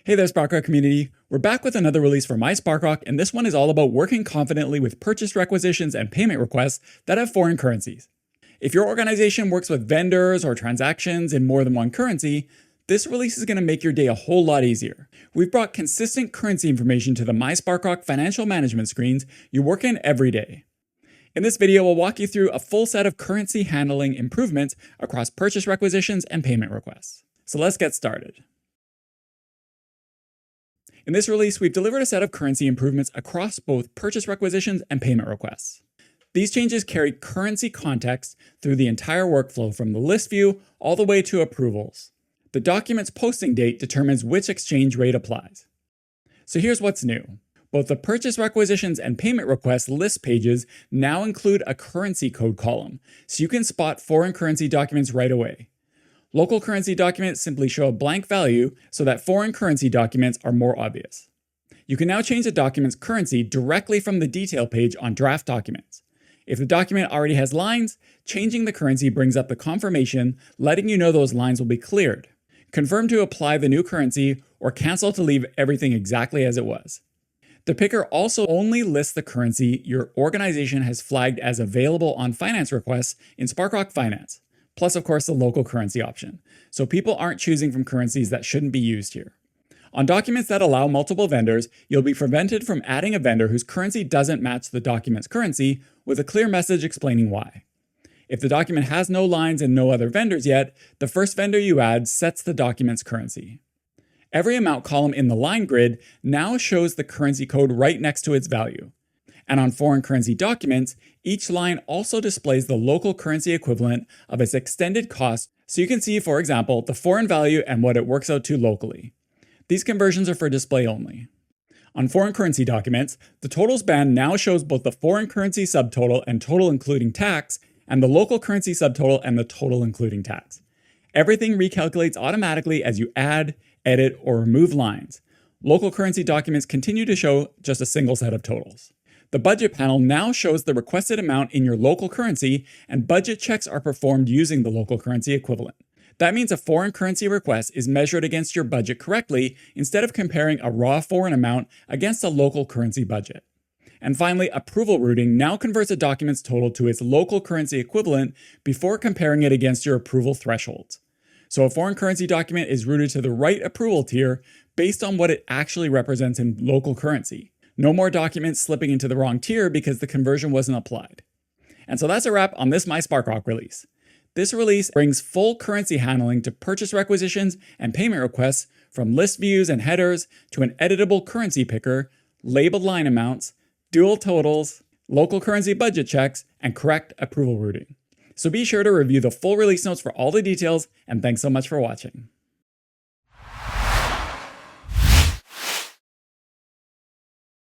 Hey there, Sparkrock community. We're back with another release for mySparkrock, and this one is all about working confidently with purchase requisitions and payment requests that have foreign currencies. If your organization works with vendors or transactions in more than one currency, this release is going to make your day a whole lot easier. We've brought consistent currency information to the mySparkrock financial management screens you work in every day. In this video, we'll walk you through a full set of currency handling improvements across purchase requisitions and payment requests. So let's get started. In this release, we've delivered a set of currency improvements across both purchase requisitions and payment requests. These changes carry currency context through the entire workflow from the list view all the way to approvals. The document's posting date determines which exchange rate applies. So here's what's new. Both the purchase requisitions and payment request list pages now include a currency code column, so you can spot foreign currency documents right away. Local currency documents simply show a blank value so that foreign currency documents are more obvious. You can now change a document's currency directly from the detail page on draft documents. If the document already has lines, changing the currency brings up the confirmation, letting you know those lines will be cleared. Confirm to apply the new currency or cancel to leave everything exactly as it was. The picker also only lists the currency your organization has flagged as available on finance requests in Sparkrock Finance, plus of course the local currency option, so people aren't choosing from currencies that shouldn't be used here. On documents that allow multiple vendors, you'll be prevented from adding a vendor whose currency doesn't match the document's currency with a clear message explaining why. If the document has no lines and no other vendors yet, the first vendor you add sets the document's currency. Every amount column in the line grid now shows the currency code right next to its value. And on foreign currency documents, each line also displays the local currency equivalent of its extended cost, so you can see, for example, the foreign value and what it works out to locally. These conversions are for display only. On foreign currency documents, the totals band now shows both the foreign currency subtotal and total including tax, and the local currency subtotal and the total including tax. Everything recalculates automatically as you add, edit, or remove lines. Local currency documents continue to show just a single set of totals. The budget panel now shows the requested amount in your local currency, and budget checks are performed using the local currency equivalent. That means a foreign currency request is measured against your budget correctly instead of comparing a raw foreign amount against a local currency budget. And finally, approval routing now converts a document's total to its local currency equivalent before comparing it against your approval thresholds. So a foreign currency document is routed to the right approval tier based on what it actually represents in local currency. No more documents slipping into the wrong tier because the conversion wasn't applied. And so that's a wrap on this mySparkrock release. This release brings full currency handling to purchase requisitions and payment requests, from list views and headers to an editable currency picker, labeled line amounts, dual totals, local currency budget checks, and correct approval routing. So be sure to review the full release notes for all the details, and thanks so much for watching.